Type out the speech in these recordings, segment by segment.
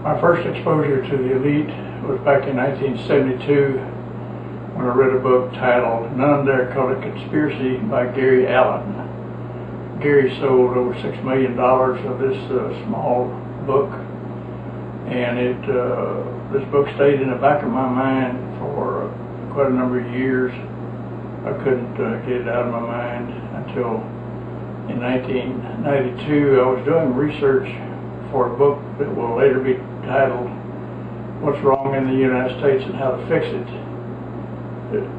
My first exposure to the elite was back in 1972 when I read a book titled None Dare Call It Conspiracy by Gary Allen. Gary sold over $6 million of this small book, and this book stayed in the back of my mind for quite a number of years. I couldn't get it out of my mind until in 1992 I was doing research for a book that will later be titled What's Wrong in the United States and How to Fix It.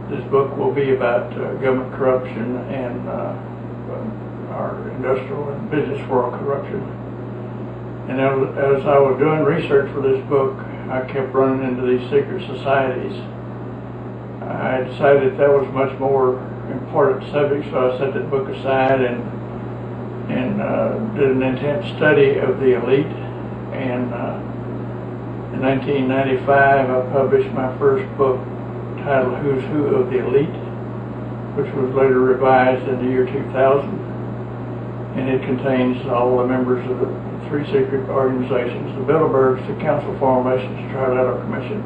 This book will be about government corruption and our industrial and business world corruption. And as I was doing research for this book, I kept running into these secret societies. I decided that was a much more important subject, so I set that book aside and did an intense study of the elite. And in 1995, I published my first book titled Who's Who of the Elite, which was later revised in the year 2000. And it contains all the members of the three secret organizations, the Bilderbergs, the Council of Foreign Relations, Trilateral Commission.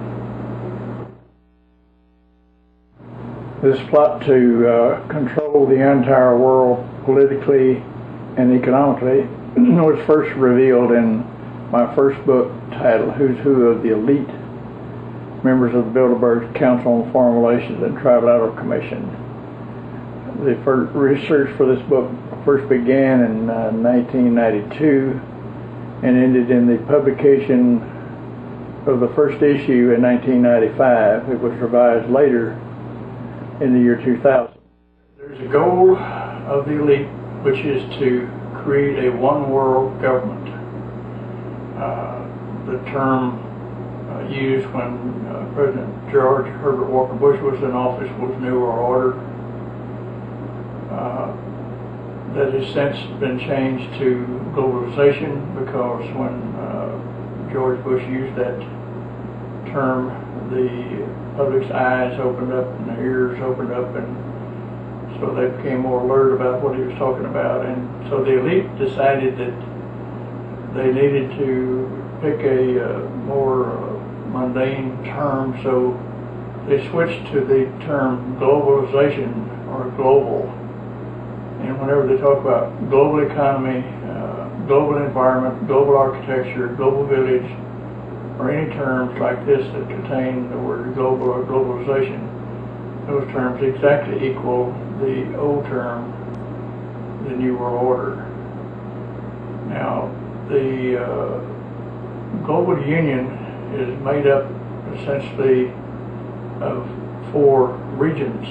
This plot to control the entire world politically and economically was first revealed in my first book titled Who's Who of the Elite, members of the Bilderberg Council on Foreign Relations and Trilateral Commission. The first research for this book first began in 1992 and ended in the publication of the first issue in 1995. It was revised later in the year 2000. There's a goal of the elite, which is to create a one-world government. The term used when President George Herbert Walker Bush was in office was New World Order. That has since been changed to globalization, because when George Bush used that term, the public's eyes opened up and their ears opened up, and so they became more alert about what he was talking about. And so the elite decided that they needed to pick a more mundane term, so they switched to the term globalization or global. And whenever they talk about global economy, global environment, global architecture, global village, or any terms like this that contain the word global or globalization, those terms exactly equal the old term, the New World Order. Now, the global union is made up essentially of 4 regions.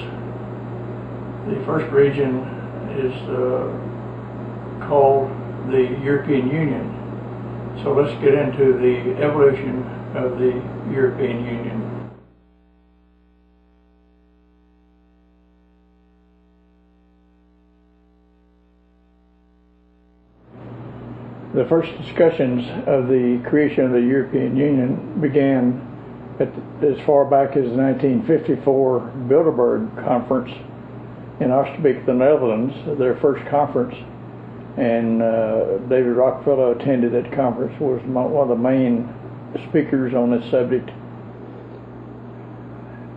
The first region is called the European Union. So let's get into the evolution of the European Union. The first discussions of the creation of the European Union began as far back as the 1954 Bilderberg Conference in Albright, the Netherlands, their first conference. And David Rockefeller attended that conference, was one of the main speakers on this subject.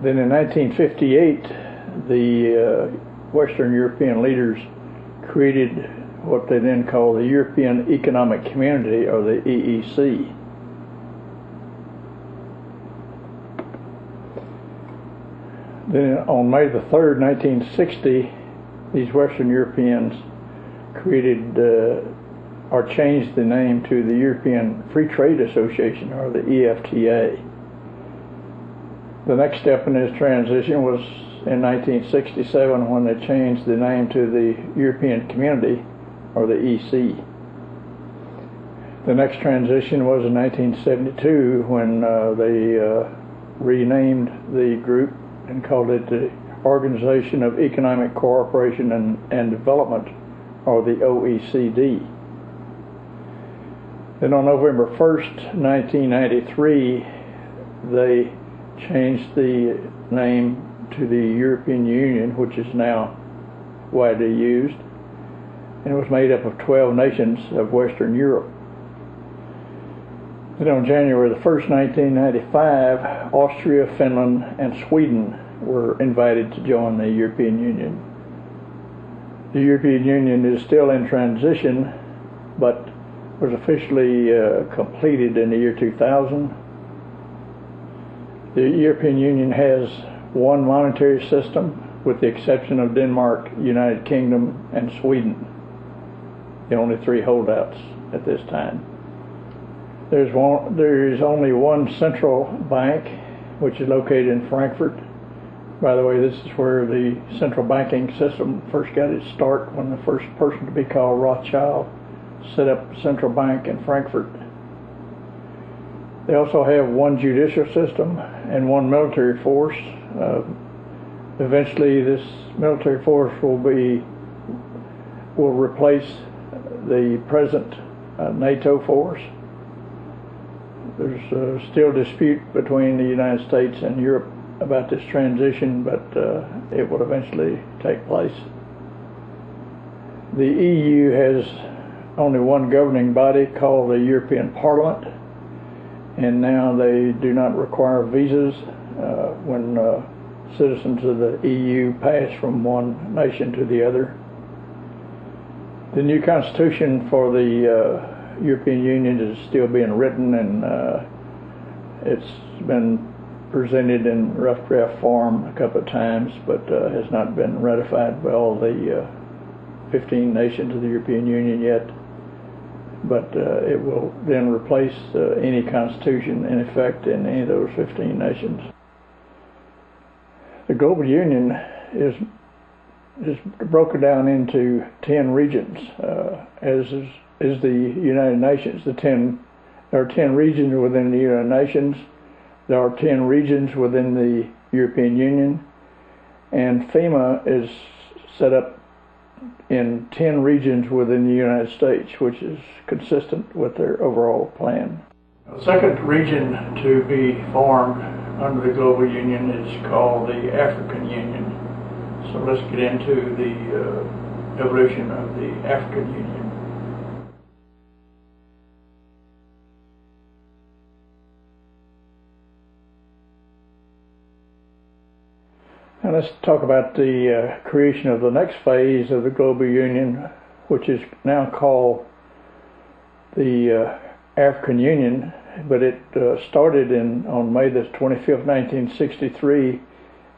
Then in 1958, the Western European leaders created what they then called the European Economic Community, or the EEC. Then on May the 3rd, 1960, these Western Europeans created or changed the name to the European Free Trade Association, or the EFTA. The next step in this transition was in 1967, when they changed the name to the European Community, or the EC. The next transition was in 1972, when they renamed the group and called it the Organization of Economic Cooperation and Development, or the OECD. Then on November 1st, 1993, they changed the name to the European Union, which is now widely used, and it was made up of 12 nations of Western Europe. Then on January the 1st, 1995, Austria, Finland, and Sweden were invited to join the European Union. The European Union is still in transition, but was officially completed in the year 2000. The European Union has one monetary system, with the exception of Denmark, United Kingdom, and Sweden, the only three holdouts at this time. There is only one central bank, which is located in Frankfurt. By the way, this is where the central banking system first got its start, when the first person to be called Rothschild set up a central bank in Frankfurt. They also have one judicial system and one military force. Eventually, this military force will replace the present NATO force. There's still dispute between the United States and Europe about this transition, but it will eventually take place. The EU has only one governing body called the European Parliament, and now they do not require visas when citizens of the EU pass from one nation to the other. The new constitution for the European Union is still being written, and it's been presented in rough draft form a couple of times, but has not been ratified by all the 15 nations of the European Union yet. But it will then replace any constitution in effect in any of those 15 nations. The global union is broken down into 10 regions, as is the United Nations. There are 10 regions within the United Nations. There are 10 regions within the European Union, and FEMA is set up in 10 regions within the United States, which is consistent with their overall plan. The second region to be formed under the global union is called the African Union. So let's get into the evolution of the African Union. Now let's talk about the creation of the next phase of the global union, which is now called the African Union, but it started on May the 25th, 1963,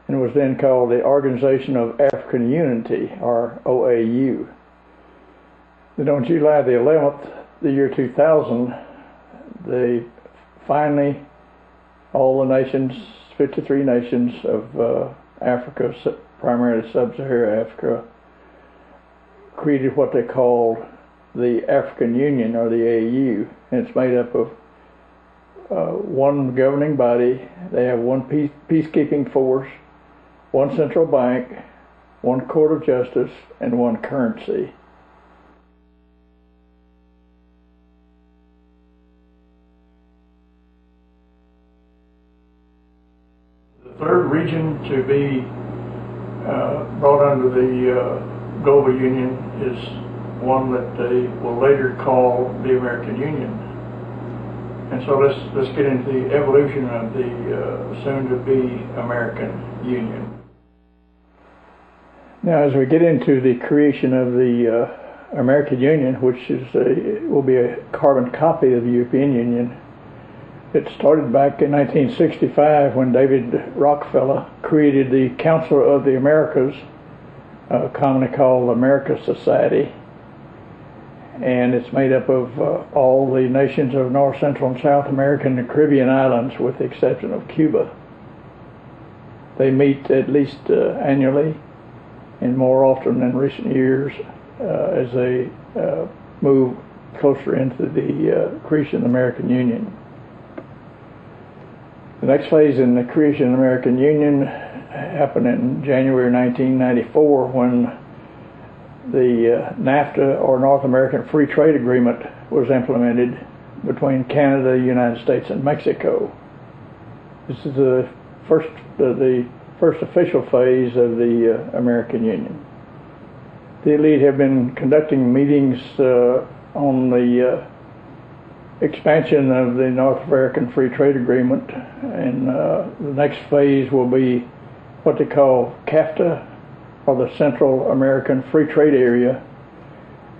and was then called the Organization of African Unity, or OAU. Then on July the 11th, the year 2000, all the nations, 53 nations of Africa, primarily sub-Saharan Africa, created what they called the African Union, or the AU, and it's made up of one governing body. They have one peacekeeping force, one central bank, one court of justice, and one currency. The third region to be brought under the global union is one that they will later call the American Union. And so let's get into the evolution of the soon-to-be American Union. Now, as we get into the creation of the American Union, which will be a carbon copy of the European Union, it started back in 1965 when David Rockefeller created the Council of the Americas, commonly called America Society. And it's made up of all the nations of North, Central, and South America and the Caribbean islands, with the exception of Cuba. They meet at least annually, and more often in recent years, as they move closer into the creation of the American Union. The next phase in the creation of the American Union happened in January 1994, when the NAFTA, or North American Free Trade Agreement, was implemented between Canada, the United States, and Mexico. This is the first official phase of the American Union. The elite have been conducting meetings on the expansion of the North American Free Trade Agreement, and the next phase will be what they call CAFTA, or the Central American Free Trade Area,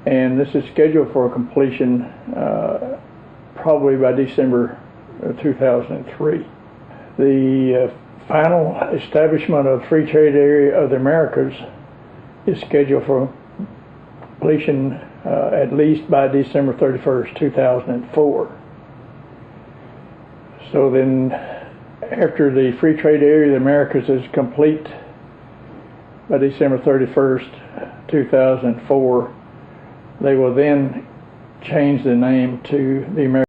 and this is scheduled for completion probably by December 2003. The final establishment of the Free Trade Area of the Americas is scheduled for completion at least by December 31st, 2004. So then, after the Free Trade Area of the Americas is complete by December 31st, 2004, they will then change the name to the American